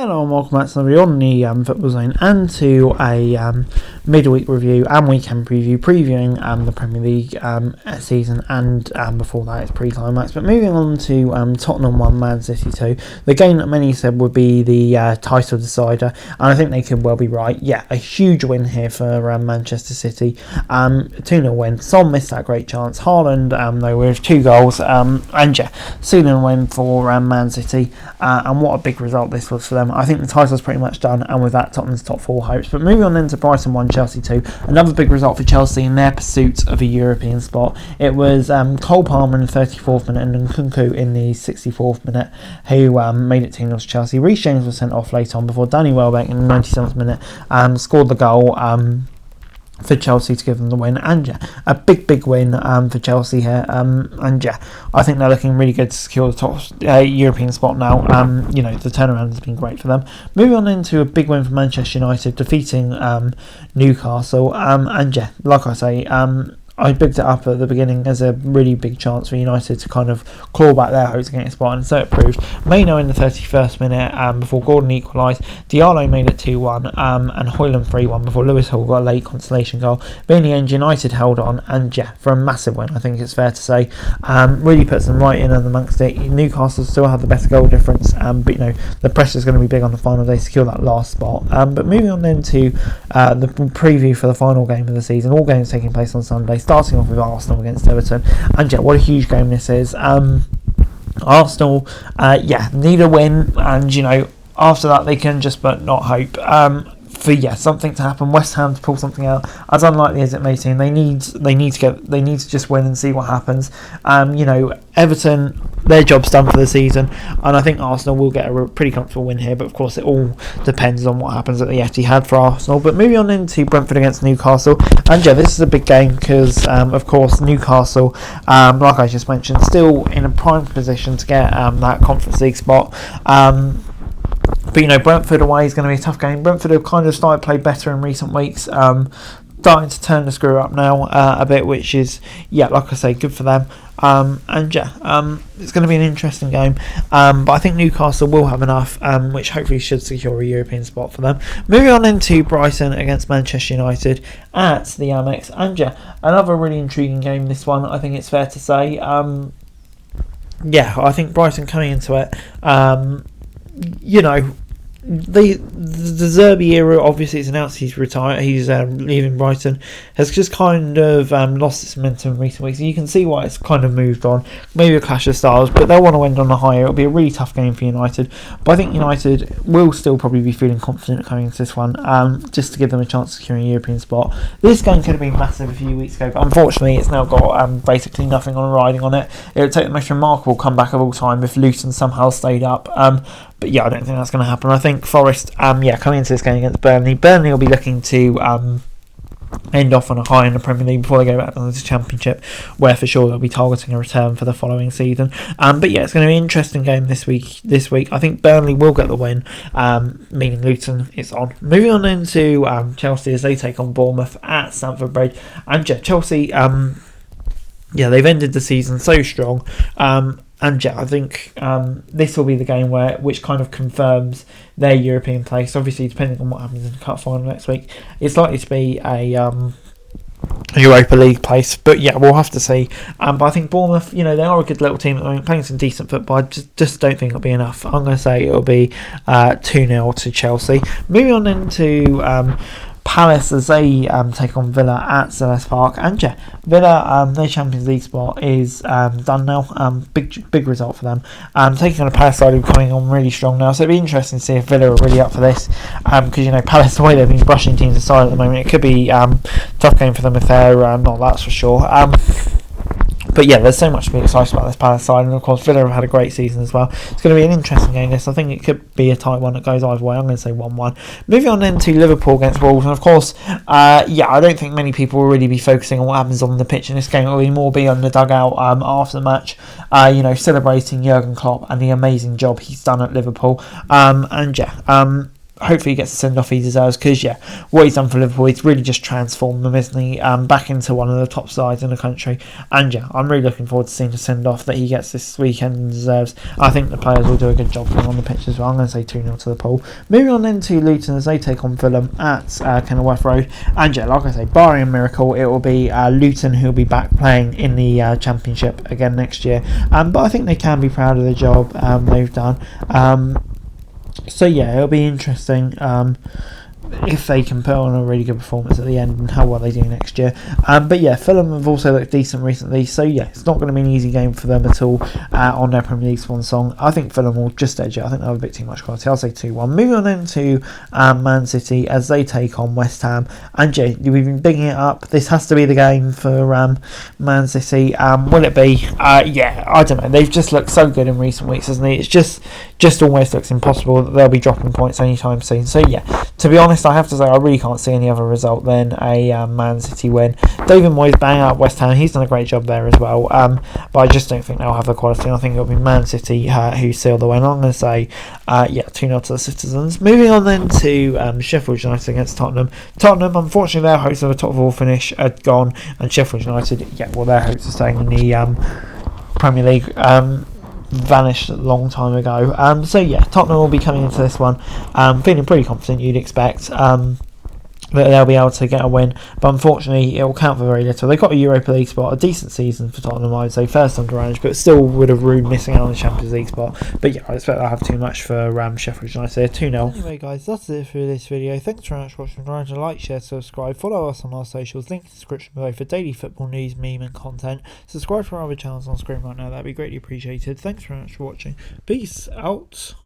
Hello and welcome back to another on the Football Zone and to a midweek review and weekend preview, previewing the Premier League season and before that it's pre-climax. But moving on to Tottenham 1, Man City 2, the game that many said would be the title decider, and I think they could well be right. Yeah, a huge win here for Manchester City, 2-0 win. Son missed that great chance, Haaland though with 2 goals, and yeah, 2-0 win for Man City, and what a big result this was for them. I think the title's pretty much done, and with that Tottenham's top 4 hopes. But moving on into Brighton 1, Chelsea 2, another big result for Chelsea in their pursuit of a European spot. It was Cole Palmer in the 34th minute and Nkunku in the 64th minute who made it 2-0 to Chelsea. Reece James was sent off late on before Danny Welbeck in the 97th minute scored the goal for Chelsea to give them the win. And yeah, a big win for Chelsea here, and yeah, I think they're looking really good to secure the top European spot now. The turnaround has been great for them. Moving on into a big win for Manchester United, defeating Newcastle, and yeah, like I say, I bigged it up at the beginning as a really big chance for United to kind of claw back their hopes against a spot, and so it proved. Maino in the 31st minute before Gordon equalised. Diallo made it 2-1, and Højlund 3-1 before Lewis Hall got a late consolation goal. But in the end, United held on, and yeah, for a massive win, I think it's fair to say. Really puts them right in amongst it. Newcastle still have the better goal difference, but the pressure is going to be big on the final day to secure that last spot. But moving on then to the preview for the final game of the season, all games taking place on Sunday, starting off with Arsenal against Everton. And yeah, what a huge game this is. Arsenal, need a win, and after that they can just but not hope for something to happen. West Ham to pull something out, as unlikely as it may seem. They need to just win and see what happens. Everton, their job's done for the season, and I think Arsenal will get a pretty comfortable win here, but of course it all depends on what happens at the Etihad for Arsenal. But moving on into Brentford against Newcastle, and yeah, this is a big game because of course Newcastle, like I just mentioned, still in a prime position to get that Conference League spot. But Brentford away is going to be a tough game. Brentford have kind of started to play better in recent weeks, starting to turn the screw up now a bit, which is, like I say, good for them. It's going to be an interesting game, but I think Newcastle will have enough, which hopefully should secure a European spot for them. Moving on into Brighton against Manchester United at the Amex, and another really intriguing game, this one, I think it's fair to say. I think Brighton coming into it, the Zerbi era, obviously it's announced he's leaving Brighton, has just kind of lost its momentum in recent weeks. You can see why it's kind of moved on. Maybe a clash of styles, but they'll want to end on a higher. It'll be a really tough game for United, but I think United will still probably be feeling confident coming into this one, just to give them a chance of securing a European spot. This game could have been massive a few weeks ago, but unfortunately it's now got basically nothing riding on it. It would take the most remarkable comeback of all time if Luton somehow stayed up. But I don't think that's going to happen. I think Forest, coming into this game against Burnley will be looking to end off on a high in the Premier League before they go back to the Championship, where for sure they'll be targeting a return for the following season. It's going to be an interesting game this week. I think Burnley will get the win, meaning Luton is on. Moving on into Chelsea as they take on Bournemouth at Stamford Bridge. And Chelsea, they've ended the season so strong. I think this will be the game which kind of confirms their European place. Obviously, depending on what happens in the cup final next week, it's likely to be a Europa League place. But we'll have to see. But I think Bournemouth, they are a good little team at the moment, playing some decent football. I just don't think it'll be enough. I'm going to say it'll be 2-0 to Chelsea. Moving on into Palace as they take on Villa at Selhurst Park, and Villa, their Champions League spot is done now. Big result for them. Taking on a Palace side who are coming on really strong now, so it'll be interesting to see if Villa are really up for this. Because Palace, the way they've been brushing teams aside at the moment, it could be a tough game for them if they're not. That's for sure. But there's so much to be excited about this Palace side, and of course Villa have had a great season as well. It's going to be an interesting game this. I think it could be a tight one that goes either way. I'm going to say 1-1. Moving on then to Liverpool against Wolves, and of course, I don't think many people will really be focusing on what happens on the pitch in this game. It will more be on the dugout after the match, celebrating Jurgen Klopp and the amazing job he's done at Liverpool. hopefully he gets the send-off he deserves, because what he's done for Liverpool, he's really just transformed them, isn't he, back into one of the top sides in the country. And I'm really looking forward to seeing the send-off that he gets this weekend and deserves. I think the players will do a good job for him on the pitch as well. I'm going to say 2-0 to the Pool. Moving on then to Luton as they take on Fulham at Kenilworth Road. And like I say, barring a miracle, it will be Luton who will be back playing in the Championship again next year. But I think they can be proud of the job they've done. So it'll be interesting if they can put on a really good performance at the end and how well they do next year. But Fulham have also looked decent recently, so it's not going to be an easy game for them at all on their Premier League swan song. I think Fulham will just edge it. I think they'll have a bit too much quality. I'll say 2-1. Moving on then to Man City as they take on West Ham. And we've been bigging it up. This has to be the game for Man City. Will it be? I don't know. They've just looked so good in recent weeks, hasn't it? It's just almost looks impossible that they'll be dropping points anytime soon. So to be honest, I have to say I really can't see any other result than a Man City win. David Moyes bang out West Ham. He's done a great job there as well. But I just don't think they'll have the quality. I think it'll be Man City who seal the win. I'm going to say 2-0 to the Citizens. Moving on then to Sheffield United against Tottenham. Tottenham, unfortunately, their hopes of a top 4 finish are gone, and Sheffield United, their hopes of staying in the Premier League vanished a long time ago. Tottenham will be coming into this one feeling pretty confident, you'd expect. That they'll be able to get a win, but unfortunately it will count for very little. They got a Europa League spot, a decent season for Tottenham, I would say, first under Ange, but still would have ruined missing out on the Champions League spot. But I expect they'll have too much for Sheffield United. 2-0. Anyway guys, that's it for this video. Thanks very much for watching. Remember to like, share, subscribe, follow us on our socials, link in the description below for daily football news, meme and content. Subscribe to our other channels on screen right now, that'd be greatly appreciated. Thanks very much for watching. Peace out.